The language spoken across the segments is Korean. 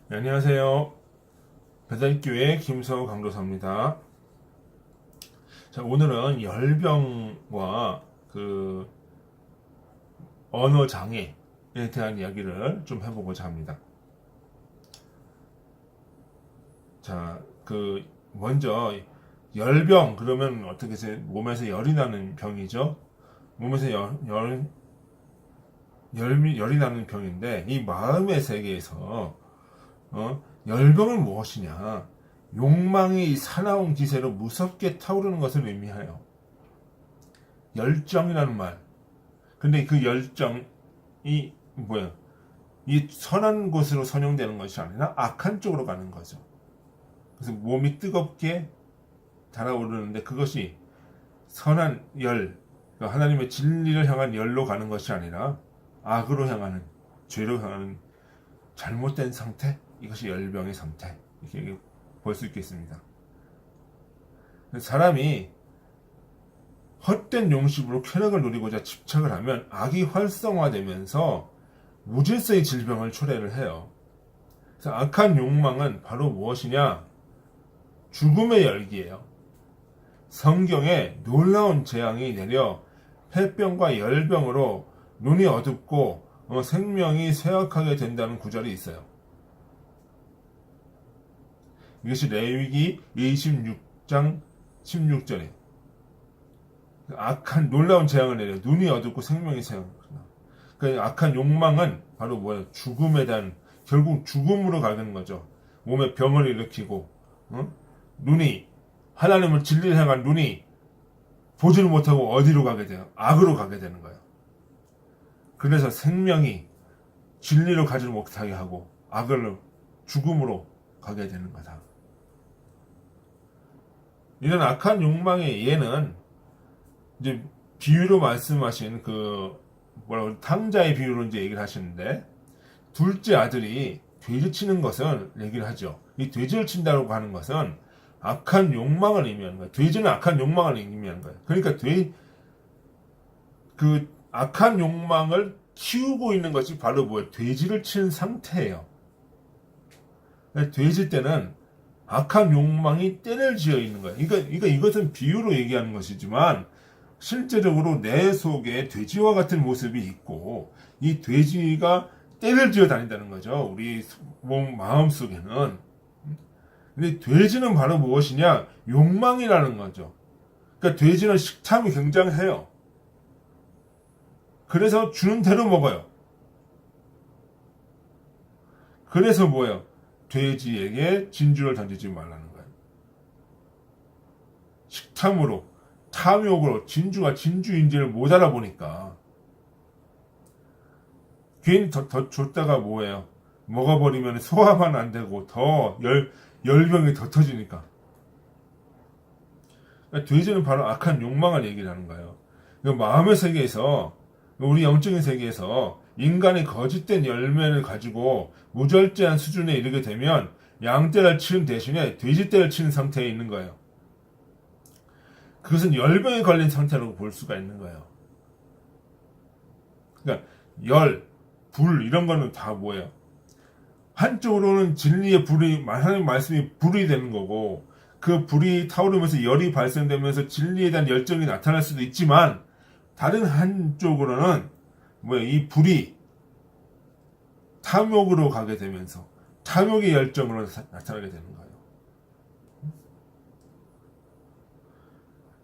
네, 안녕하세요. 배달교회 김서우 강도사입니다. 자, 오늘은 열병과 언어 장애에 대한 이야기를 좀 해보고자 합니다. 자, 먼저 열병 그러면 어떻게 해서 몸에서 열이 나는 병이죠. 몸에서 열이 나는 병인데 이 마음의 세계에서 열병은 무엇이냐? 욕망이 사나운 기세로 무섭게 타오르는 것을 의미해요. 열정이라는 말. 근데 그 열정이 뭐야? 이 선한 곳으로 선용되는 것이 아니라 악한 쪽으로 가는 거죠. 그래서 몸이 뜨겁게 달아오르는데 그것이 선한 열, 그러니까 하나님의 진리를 향한 열로 가는 것이 아니라 악으로 향하는, 죄로 향하는 잘못된 상태? 이것이 열병의 상태. 이렇게 볼 수 있겠습니다. 사람이 헛된 용심으로 쾌락을 누리고자 집착을 하면 악이 활성화되면서 무질서의 질병을 초래를 해요. 그래서 악한 욕망은 바로 무엇이냐? 죽음의 열기예요. 성경에 놀라운 재앙이 내려 폐병과 열병으로 눈이 어둡고 생명이 쇠약하게 된다는 구절이 있어요. 이것이 레위기 26장 16절에 악한 놀라운 재앙을 내려 눈이 어둡고 생명이 쇠약하다. 그 악한 욕망은 바로 뭐예요? 죽음에 대한 결국 죽음으로 가는 거죠. 몸에 병을 일으키고 눈이 하나님을 진리를 향한 눈이 보지를 못하고 어디로 가게 돼요? 악으로 가게 되는 거예요. 그래서 생명이 진리로 가지를 못하게 하고 악을 죽음으로 가게 되는 거다. 이런 악한 욕망의 예는 이제 비유로 말씀하신 탕자의 비유로 이제 얘기를 하시는데 둘째 아들이 돼지 치는 것을 얘기를 하죠. 이 돼지를 친다고 하는 것은 악한 욕망을 의미하는 거예요. 돼지는 악한 욕망을 의미하는 거예요. 그러니까 악한 욕망을 키우고 있는 것이 바로 뭐예요? 돼지를 치는 상태예요. 돼지 때는 악한 욕망이 때를 지어 있는 거예요. 그러니까 이것은 비유로 얘기하는 것이지만 실제적으로 내 속에 돼지와 같은 모습이 있고 이 돼지가 때를 지어 다닌다는 거죠. 우리 마음 속에는. 근데 돼지는 바로 무엇이냐? 욕망이라는 거죠. 그러니까 돼지는 식탐이 굉장해요. 그래서 주는 대로 먹어요. 그래서 뭐예요? 돼지에게 진주를 던지지 말라는 거예요. 식탐으로, 탐욕으로 진주가 진주인지를 못 알아보니까 괜히 더 줬다가 뭐예요? 먹어버리면 소화만 안 되고 더 열병이 더 터지니까. 그러니까 돼지는 바로 악한 욕망을 얘기를 하는 거예요. 마음의 세계에서 우리 영적인 세계에서 인간이 거짓된 열매를 가지고 무절제한 수준에 이르게 되면 양떼를 치는 대신에 돼지떼를 치는 상태에 있는 거예요. 그것은 열병에 걸린 상태라고 볼 수가 있는 거예요. 그러니까 불 이런 거는 다 뭐예요? 한쪽으로는 진리의 불이 하나님 말씀이 불이 되는 거고 그 불이 타오르면서 열이 발생되면서 진리에 대한 열정이 나타날 수도 있지만 다른 한쪽으로는 이 불이 탐욕으로 가게 되면서 탐욕의 열정으로 나타나게 되는 거예요.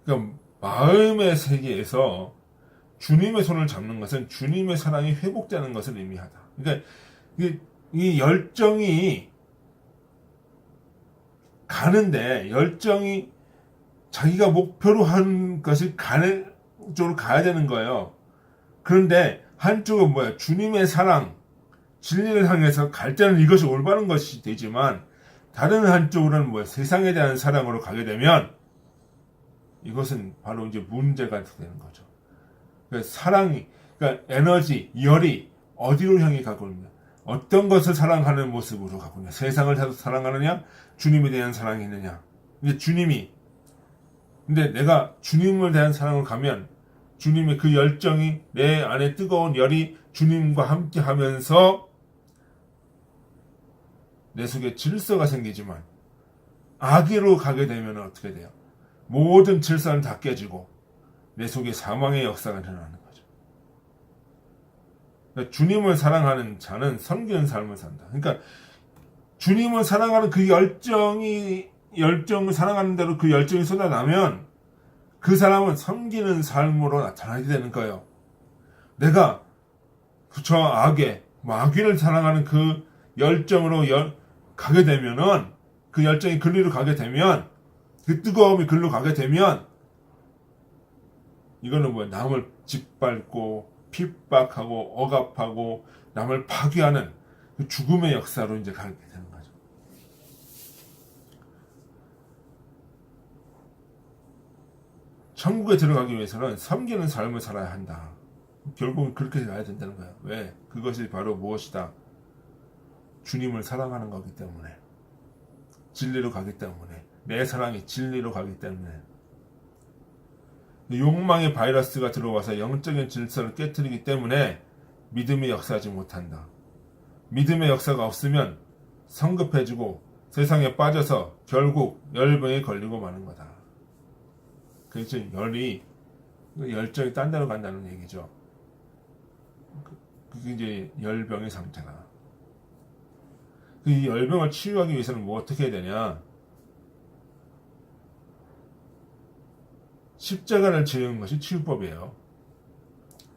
그러니까 마음의 세계에서 주님의 손을 잡는 것은 주님의 사랑이 회복되는 것을 의미하다. 그러니까 이 열정이 가는데 열정이 자기가 목표로 한 것이 가는 쪽으로 가야 되는 거예요. 그런데 한쪽은 뭐야? 주님의 사랑, 진리를 향해서 갈 때는 이것이 올바른 것이 되지만 다른 한쪽으로는 뭐야? 세상에 대한 사랑으로 가게 되면 이것은 바로 이제 문제가 되는 거죠. 그러니까 에너지, 열이 어디로 향해 가고 있냐? 어떤 것을 사랑하는 모습으로 가고 있냐? 세상을 사랑하느냐? 주님에 대한 사랑이 있느냐? 근데 내가 주님을 대한 사랑을 가면 주님의 그 열정이 내 안에 뜨거운 열이 주님과 함께 하면서 내 속에 질서가 생기지만 악의로 가게 되면 어떻게 돼요? 모든 질서는 다 깨지고 내 속에 사망의 역사가 일어나는 거죠. 그러니까 주님을 사랑하는 자는 섬기는 삶을 산다. 그러니까 주님을 사랑하는 그 열정을 사랑하는 대로 그 열정이 쏟아나면 그 사람은 섬기는 삶으로 나타나게 되는 거예요. 내가 저 악에 마귀를 사랑하는 그 열정으로 가게 되면은 그 열정이 글리로 가게 되면 그 뜨거움이 글로 가게 되면 이거는 뭐야? 남을 짓밟고 핍박하고 억압하고 남을 파괴하는 그 죽음의 역사로 이제 가게 되는 거죠. 천국에 들어가기 위해서는 섬기는 삶을 살아야 한다. 결국은 그렇게 가야 된다는 거예요. 왜? 그것이 바로 무엇이다? 주님을 사랑하는 거기 때문에. 진리로 가기 때문에. 내 사랑이 진리로 가기 때문에. 욕망의 바이러스가 들어와서 영적인 질서를 깨뜨리기 때문에 믿음이 역사하지 못한다. 믿음의 역사가 없으면 성급해지고 세상에 빠져서 결국 열병에 걸리고 마는 거다. 그래서 열정이 딴 데로 간다는 얘기죠. 그게 이제 열병의 상태다. 이 열병을 치유하기 위해서는 뭐 어떻게 해야 되냐? 십자가를 지는 것이 치유법이에요.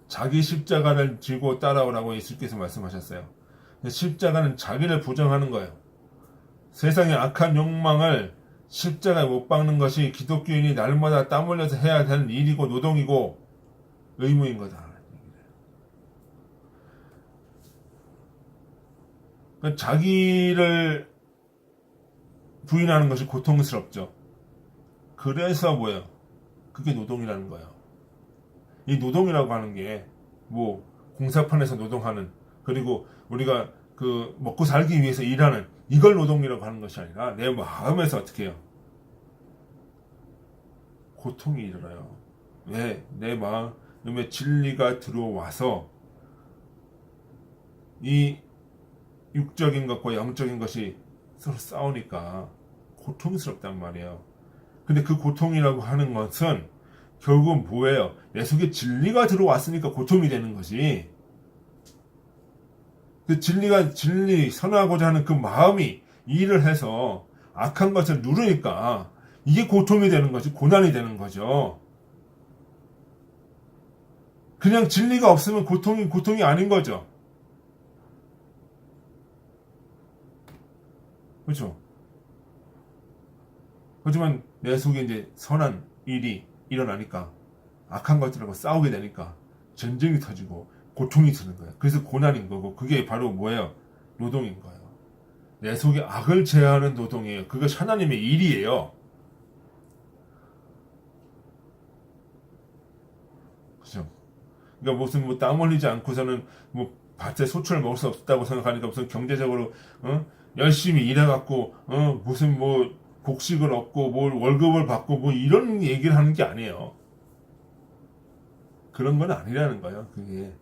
자기 십자가를 지고 따라오라고 예수께서 말씀하셨어요. 십자가는 자기를 부정하는 거예요. 세상의 악한 욕망을 십자가에 못 박는 것이 기독교인이 날마다 땀 흘려서 해야 되는 일이고 노동이고 의무인 거다. 자기를 부인하는 것이 고통스럽죠. 그래서 뭐예요? 그게 노동이라는 거예요. 이 노동이라고 하는 게 뭐 공사판에서 노동하는, 그리고 우리가 그 먹고 살기 위해서 일하는 이걸 노동이라고 하는 것이 아니라 내 마음에서 어떻게 해요? 고통이 일어나요. 왜? 내 마음에 진리가 들어와서 이 육적인 것과 영적인 것이 서로 싸우니까 고통스럽단 말이에요. 근데 그 고통이라고 하는 것은 결국은 뭐예요? 내 속에 진리가 들어왔으니까 고통이 되는 거지. 그 진리 선호하고자 하는 그 마음이 일을 해서 악한 것을 누르니까 이게 고통이 되는 거지, 고난이 되는 거죠. 그냥 진리가 없으면 고통이 아닌 거죠. 그렇죠? 하지만 내 속에 이제 선한 일이 일어나니까 악한 것들하고 싸우게 되니까 전쟁이 터지고 고통이 드는 거예요. 그래서 고난인 거고, 그게 바로 뭐예요? 노동인 거예요. 내 속에 악을 제어하는 노동이에요. 그것이 하나님의 일이에요. 그죠? 그러니까 무슨 뭐 땀 흘리지 않고서는 뭐 밭에 소출을 먹을 수 없다고 생각하니까 무슨 경제적으로 열심히 일해갖고 무슨 뭐 곡식을 얻고 뭘 월급을 받고 뭐 이런 얘기를 하는 게 아니에요. 그런 건 아니라는 거예요. 그게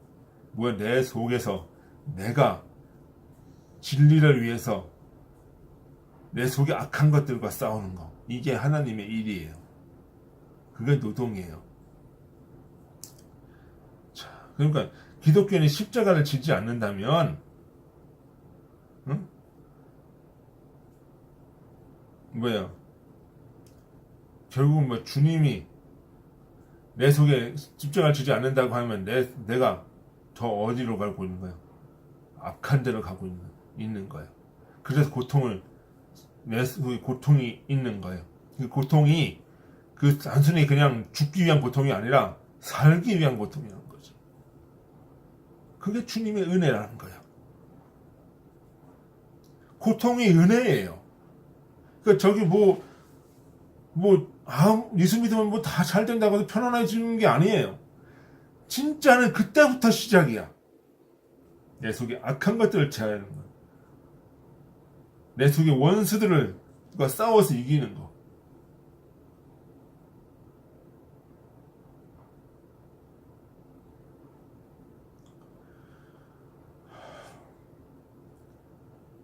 뭐야, 내 속에서 내가 진리를 위해서 내 속에 악한 것들과 싸우는 거, 이게 하나님의 일이에요. 그게 노동이에요. 자, 그러니까 기독교인이 십자가를 지지 않는다면 뭐예요? 결국은 뭐 주님이 내 속에 십자가를 지지 않는다고 하면 내가 더 어디로 가고 있는 거예요? 악한 데로 가고 있는 거예요. 그래서 내 속에 고통이 있는 거예요. 그 고통이 단순히 그냥 죽기 위한 고통이 아니라 살기 위한 고통이라는 거죠. 그게 주님의 은혜라는 거예요. 고통이 은혜예요. 그러니까 저기 예수 믿으면 뭐 다 잘 된다고 해서 편안해지는 게 아니에요. 진짜는 그때부터 시작이야. 내 속에 악한 것들을 제어하는 거. 내 속에 원수들과 싸워서 이기는 거.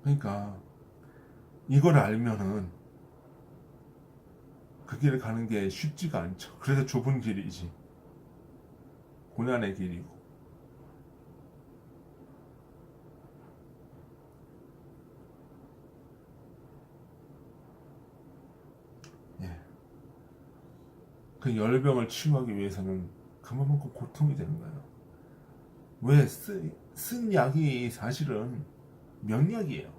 그러니까 이걸 알면은 그 길을 가는 게 쉽지가 않죠. 그래서 좁은 길이지. 고난의 길이고. 예. 그 열병을 치유하기 위해서는 그만큼 고통이 되는 거예요. 왜? 쓴 약이 사실은 명약이에요.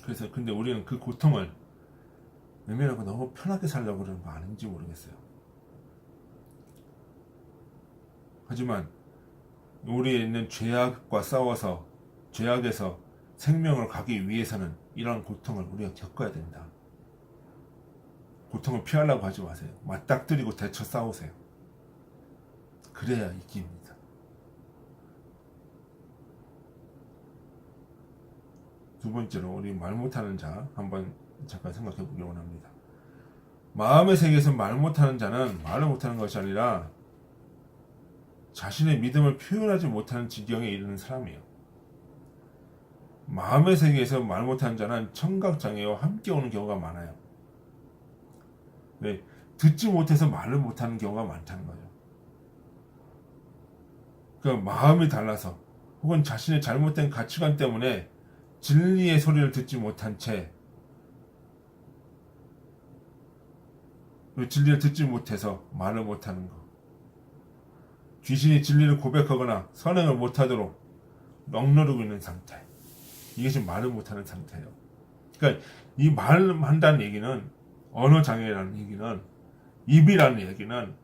그래서 근데 우리는 그 고통을 외면하고 너무 편하게 살려고 그러는 거 아닌지 모르겠어요. 하지만 우리에 있는 죄악과 싸워서 죄악에서 생명을 가기 위해서는 이러한 고통을 우리가 겪어야 된다. 고통을 피하려고 하지 마세요. 맞닥뜨리고 대처 싸우세요. 그래야 이깁니다. 두 번째로 우리 말 못하는 자 한번 잠깐 생각해 보기 원합니다. 마음의 세계에서 말 못하는 자는 말을 못하는 것이 아니라 자신의 믿음을 표현하지 못하는 지경에 이르는 사람이에요. 마음의 세계에서 말 못하는 자는 청각장애와 함께 오는 경우가 많아요. 네, 듣지 못해서 말을 못하는 경우가 많다는 거죠. 그러니까 마음이 달라서 혹은 자신의 잘못된 가치관 때문에 진리의 소리를 듣지 못한 채 진리를 듣지 못해서 말을 못하는 것, 귀신이 진리를 고백하거나 선행을 못하도록 넋누르고 있는 상태, 이것이 말을 못하는 상태예요. 그러니까 이 말을 한다는 얘기는 언어장애라는 얘기는 입이라는 얘기는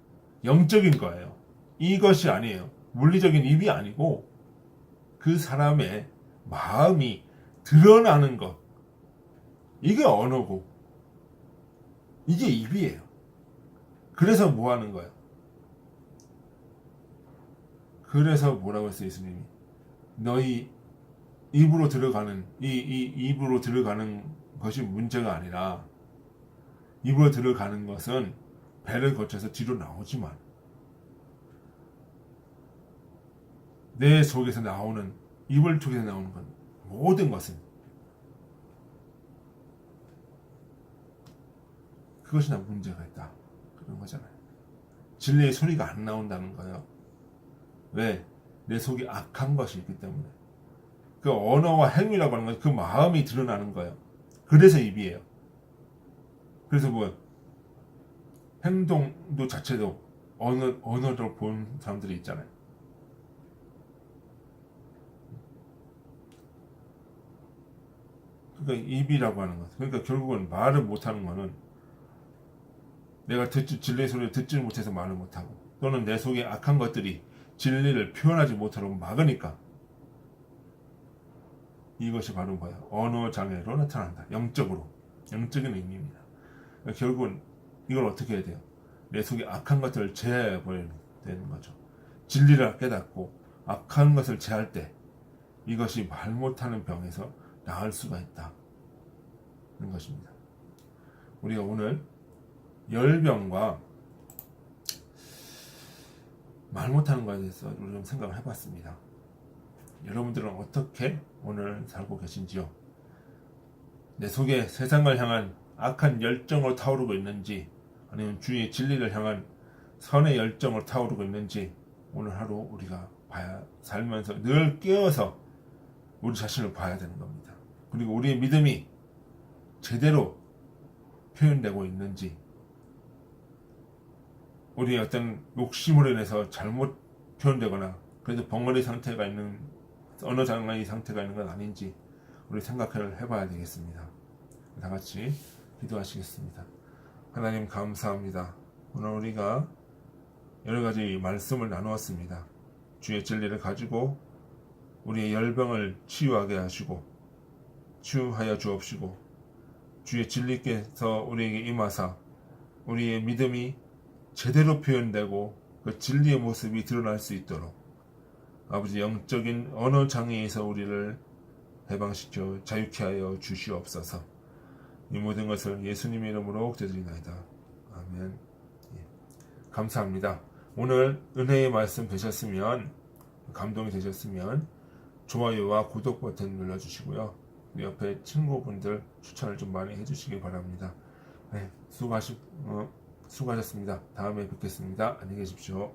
영적인 거예요. 이것이 아니에요. 물리적인 입이 아니고 그 사람의 마음이 드러나는 것, 이게 언어고 이게 입이에요. 그래서 뭐 하는 거예요? 그래서 뭐라고 했어요, 예수님이? 너희 입으로 들어가는 이 입으로 들어가는 것이 문제가 아니라 입으로 들어가는 것은 배를 거쳐서 뒤로 나오지만 내 속에서 나오는 입을 통해서 나오는 건 모든 것은 그것이 나 문제가 있다 그런 거잖아요. 진리의 소리가 안 나온다는 거예요. 왜? 내 속에 악한 것이 있기 때문에. 그 언어와 행위라고 하는 건 그 마음이 드러나는 거예요. 그래서 입이에요. 그래서 뭐 행동도 자체도 언어로 본 사람들이 있잖아요. 그러니까 입이라고 하는 것. 그러니까 결국은 말을 못하는 거는 내가 진리의 소리를 듣지 못해서 말을 못하고 또는 내 속에 악한 것들이 진리를 표현하지 못하도록 막으니까 이것이 바로 뭐야? 언어 장애로 나타난다. 영적인 의미입니다. 그러니까 결국은 이걸 어떻게 해야 돼요? 내 속에 악한 것들을 제어해버려야 되는 거죠. 진리를 깨닫고 악한 것을 제할 때 이것이 말 못하는 병에서 나을 수가 있다는 것입니다. 우리가 오늘 열병과 말 못하는 것에 대해서 우리 좀 생각을 해봤습니다. 여러분들은 어떻게 오늘 살고 계신지요? 내 속에 세상을 향한 악한 열정으로 타오르고 있는지 아니면 주의 진리를 향한 선의 열정으로 타오르고 있는지 오늘 하루 우리가 살면서 늘 깨어서 우리 자신을 봐야 되는 겁니다. 그리고 우리의 믿음이 제대로 표현되고 있는지 우리의 어떤 욕심으로 인해서 잘못 표현되거나 그래도 벙어리 상태가 있는 언어 장애 상태가 있는 건 아닌지 우리 생각을 해봐야 되겠습니다. 다 같이 기도하시겠습니다. 하나님 감사합니다. 오늘 우리가 여러 가지 말씀을 나누었습니다. 주의 진리를 가지고 우리의 열병을 치유하여 주옵시고 주의 진리께서 우리에게 임하사 우리의 믿음이 제대로 표현되고 그 진리의 모습이 드러날 수 있도록 아버지 영적인 언어 장애에서 우리를 해방시켜 자유케 하여 주시옵소서. 이 모든 것을 예수님의 이름으로 기도드리나이다. 아멘. 예. 감사합니다. 오늘 은혜의 말씀 되셨으면 감동이 되셨으면 좋아요와 구독 버튼 눌러주시고요. 옆에 친구분들 추천을 좀 많이 해주시기 바랍니다. 네, 수고하셨습니다. 다음에 뵙겠습니다. 안녕히 계십시오.